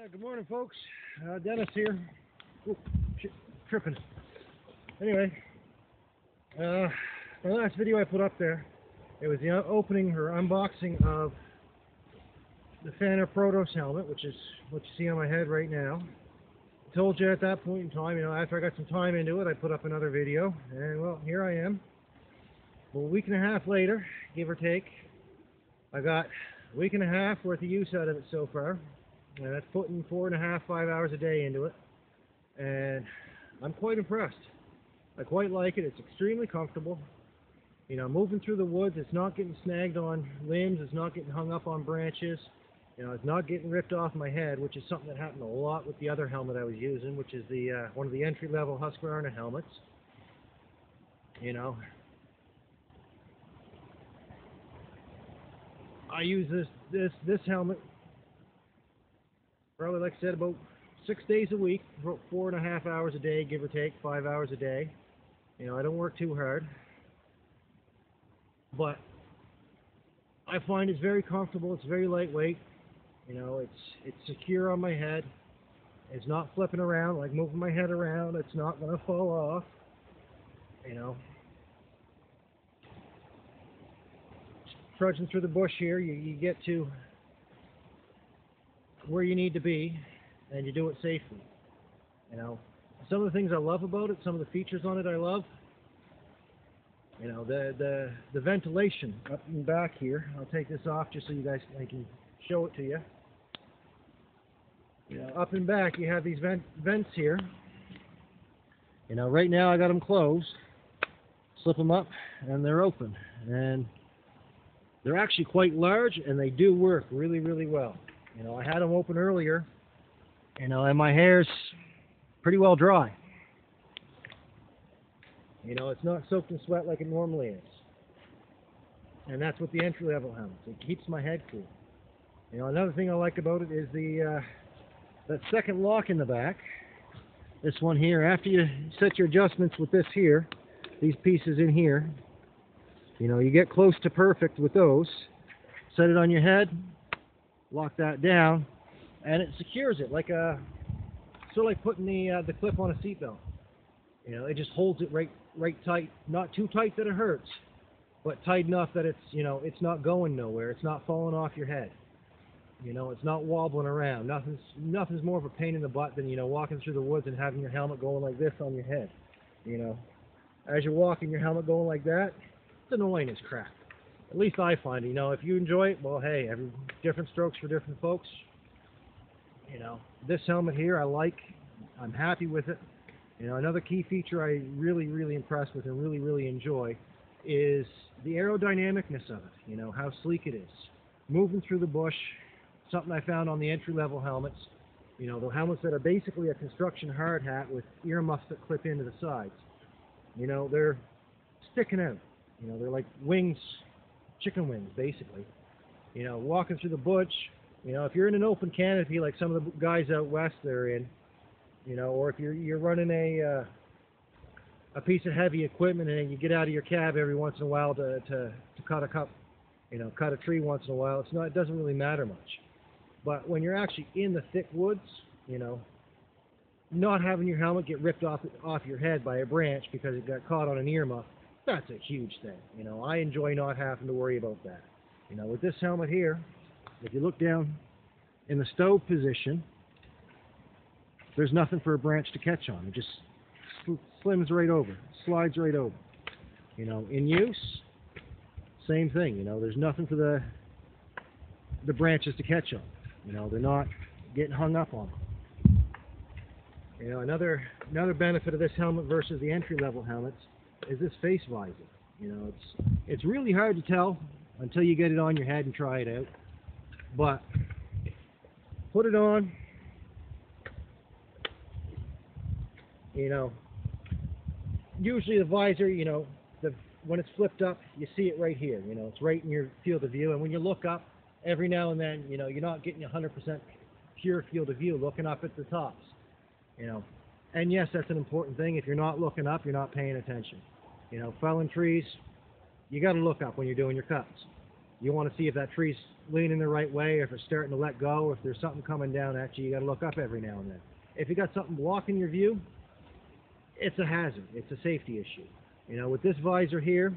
Good morning, folks. Dennis here. Ooh, shit, tripping. Anyway, my last video I put up there, it was the opening or unboxing of the Pfanner Protos Helmet, which is what you see on my head right now. I told you at that point in time, after I got some time into it, I put up another video, and well, here I am. Well, a week and a half later, give or take, I got a week and a half worth of use out of it so far. And that's putting 4.5, 5 hours a day into it. And I'm quite impressed. I quite like it. It's extremely comfortable. Moving through the woods, it's not getting snagged on limbs, it's not getting hung up on branches. It's not getting ripped off my head, which is something that happened a lot with the other helmet I was using, which is the one of the entry-level Husqvarna helmets. I use this helmet probably, like I said, about 6 days a week, about 4.5 hours a day, give or take, 5 hours a day. I don't work too hard, but I find it's very comfortable. It's very lightweight. It's secure on my head. It's not flipping around, like moving my head around. It's not going to fall off. Trudging through the bush here, you get to where you need to be, and you do it safely. Some of the things I love about it, some of the features on it I love. The ventilation up in back here. I'll take this off just so I can show it to you. Up in back you have these vents here. Right now I got them closed. Slip them up and they're open, and they're actually quite large, and they do work really, really well. I had them open earlier, and my hair's pretty well dry. It's not soaked in sweat like it normally is. And that's what the entry-level helmet. It keeps my head cool. Another thing I like about it is that second lock in the back. This one here, after you set your adjustments with this here, these pieces in here, you get close to perfect with those. Set it on your head, lock that down, and it secures it like sort of like putting the clip on a seatbelt. It just holds it right tight, not too tight that it hurts, but tight enough that it's not going nowhere. It's not falling off your head. It's not wobbling around. Nothing's more of a pain in the butt than walking through the woods and having your helmet going like this on your head. As you're walking, your helmet going like that, it's annoying as crap. At least I find it. If you enjoy it, well, hey, different strokes for different folks. This helmet here I like. I'm happy with it. Another key feature I really impressed with and really enjoy is the aerodynamicness of it. How sleek it is. Moving through the bush, something I found on the entry-level helmets. The helmets that are basically a construction hard hat with earmuffs that clip into the sides. They're sticking out. They're like wings. Chicken wings, basically. Walking through the bush, if you're in an open canopy like some of the guys out west they're in, or if you're running a piece of heavy equipment and you get out of your cab every once in a while to cut a tree once in a while, it doesn't really matter much. But when you're actually in the thick woods, not having your helmet get ripped off your head by a branch because it got caught on an earmuff, that's a huge thing. I enjoy not having to worry about that. With this helmet here, if you look down in the stove position, there's nothing for a branch to catch on. It just slims right over, slides right over. In use, same thing. There's nothing for the branches to catch on. They're not getting hung up on them. Another benefit of this helmet versus the entry-level helmets is this face visor. It's really hard to tell until you get it on your head and try it out. But put it on. Usually the visor, when it's flipped up, you see it right here. It's right in your field of view. And when you look up, every now and then, you're not getting 100% pure field of view looking up at the tops. And yes, that's an important thing. If you're not looking up, you're not paying attention. Felling trees, you got to look up when you're doing your cuts. You want to see if that tree's, leaning the right way, or if it's starting to let go, or if there's something coming down at you, you got to look up every now and then. If you got something blocking your view, it's a hazard. It's a safety issue. You know, with this visor here,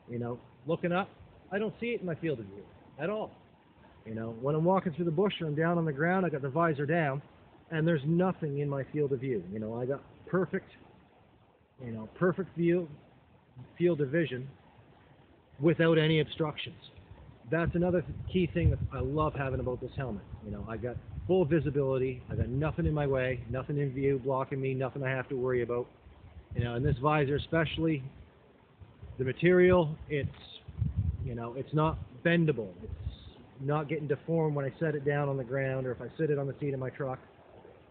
you know, looking up, I don't see it in my field of view at all. You know, when I'm walking through the bush or I'm down on the ground, I got the visor down, and there's nothing in my field of view. You know, I got perfect view, field of vision without any obstructions. That's another key thing that I love having about this helmet. You know, I got full visibility. I got nothing in my way, nothing in view blocking me, nothing I have to worry about. You know, and this visor especially, the material, it's, you know, it's not bendable. It's not getting deformed when I set it down on the ground, or if I sit it on the seat of my truck,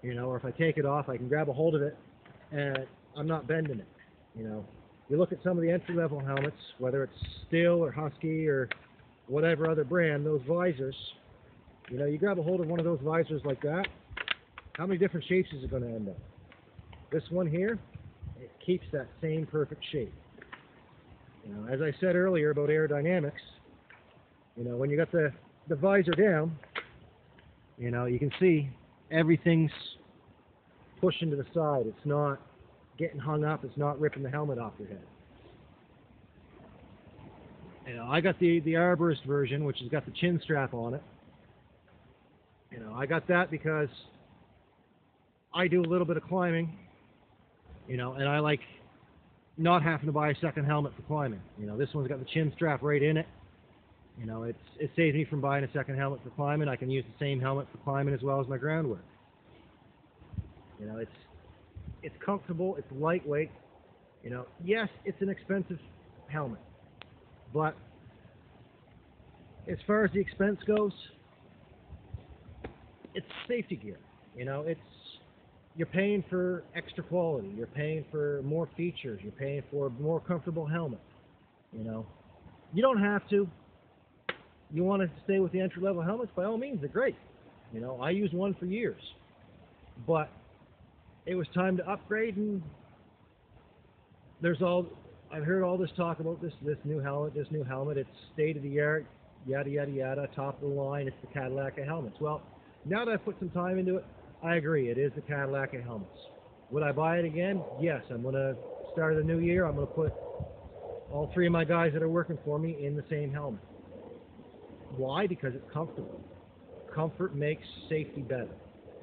you know, or if I take it off, I can grab a hold of it and I'm not bending it. You know, you look at some of the entry-level helmets, whether it's Stihl or Husky or whatever other brand, those visors, you know, you grab a hold of one of those visors like that, how many different shapes is it going to end up? This one here, it keeps that same perfect shape. You know, as I said earlier about aerodynamics, you know, when you got the visor down, you know, you can see everything's pushing to the side. It's not getting hung up. It's not ripping the helmet off your head. You know, I got the arborist version, which has got the chin strap on it. You know, I got that because I do a little bit of climbing, you know, and I like not having to buy a second helmet for climbing. You know, this one's got the chin strap right in it. You know, it saves me from buying a second helmet for climbing. I can use the same helmet for climbing as well as my ground work. You know, it's comfortable, it's lightweight. You know, yes, it's an expensive helmet, but as far as the expense goes, it's safety gear. You know, you're paying for extra quality, you're paying for more features, you're paying for a more comfortable helmet. You know, you don't have to. You want to stay with the entry-level helmets, by all means, they're great. You know, I used one for years, but it was time to upgrade, and I've heard all this talk about this new helmet, it's state-of-the-art, yada, yada, yada, top of the line, it's the Cadillac of helmets. Well, now that I've put some time into it, I agree, it is the Cadillac of helmets. Would I buy it again? Yes, I'm going to start the new year, I'm going to put all three of my guys that are working for me in the same helmet. Why? Because it's comfortable. Comfort makes safety better.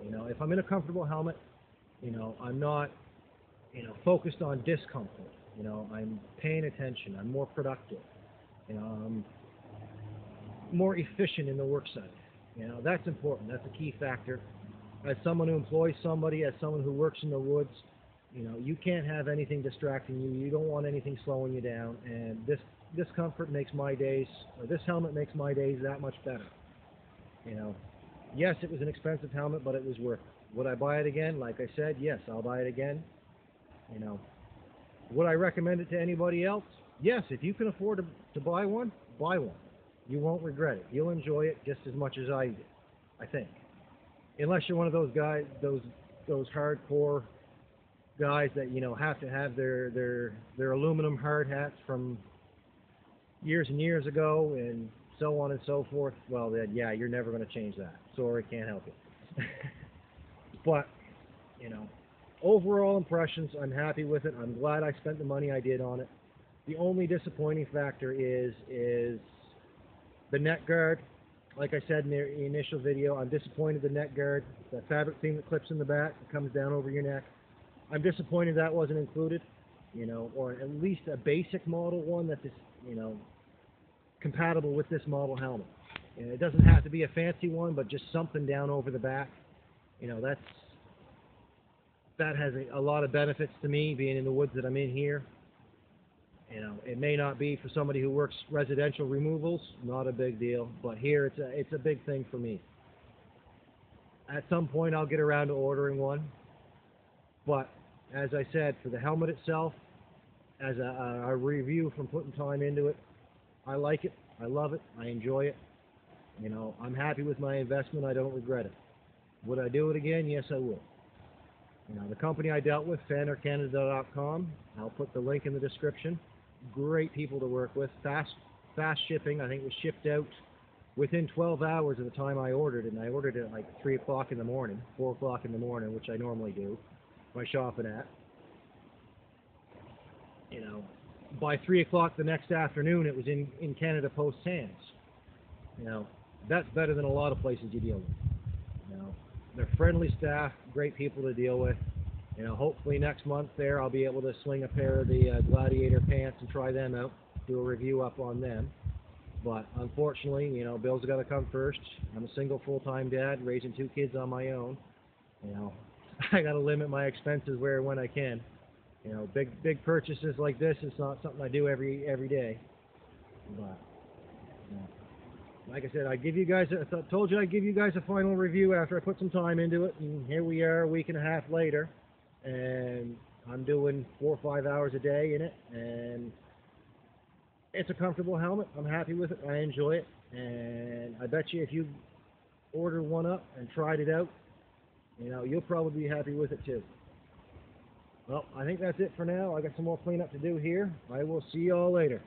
You know, if I'm in a comfortable helmet, you know, I'm not, you know, focused on discomfort. You know, I'm paying attention. I'm more productive. You know, I'm more efficient in the work site. You know, that's important. That's a key factor. As someone who employs somebody, as someone who works in the woods, you know, you can't have anything distracting you. You don't want anything slowing you down. And this comfort makes my days, or this helmet makes my days that much better. You know, yes, it was an expensive helmet, but it was worth it. Would I buy it again? Like I said, yes, I'll buy it again. You know, would I recommend it to anybody else? Yes, if you can afford to buy one, buy one. You won't regret it. You'll enjoy it just as much as I did, I think. Unless you're one of those guys, those hardcore guys that, you know, have to have their aluminum hard hats from years and years ago and so on and so forth. Well, then, yeah, you're never going to change that. Sorry, can't help it. But, you know, overall impressions, I'm happy with it. I'm glad I spent the money I did on it. The only disappointing factor is the neck guard. Like I said in the initial video, I'm disappointed the neck guard, that fabric thing that clips in the back, that comes down over your neck. I'm disappointed that wasn't included, you know, or at least a basic model one that's, you know, compatible with this model helmet. And it doesn't have to be a fancy one, but just something down over the back. You know, that has a lot of benefits to me, being in the woods that I'm in here. You know, it may not be for somebody who works residential removals, not a big deal, but here it's a big thing for me. At some point I'll get around to ordering one, but as I said, for the helmet itself, as a review from putting time into it, I like it, I love it, I enjoy it. You know, I'm happy with my investment, I don't regret it. Would I do it again? Yes, I will. You know, the company I dealt with, PfannerCanada.com, I'll put the link in the description. Great people to work with, fast shipping. I think it was shipped out within 12 hours of the time I ordered it, and I ordered it at like 3 o'clock in the morning, 4 o'clock in the morning, which I normally do, my shopping at. You know, by 3 o'clock the next afternoon, it was in Canada Post's hands. You know, that's better than a lot of places you deal with. You know, they're friendly staff, great people to deal with. You know, hopefully next month there I'll be able to swing a pair of the Gladiator pants and try them out, do a review up on them. But unfortunately, you know, bills have got to come first. I'm a single full-time dad raising 2 kids on my own. You know, I got to limit my expenses where and when I can. You know, big purchases like this is not something I do every day. But you know, like I said, I told you I'd give you guys a final review after I put some time into it, and here we are a week and a half later, and I'm doing 4 or 5 hours a day in it, and it's a comfortable helmet. I'm happy with it. I enjoy it, and I bet you if you order one up and tried it out, you know, you'll probably be happy with it too. Well, I think that's it for now. I got some more cleanup to do here. I will see you all later.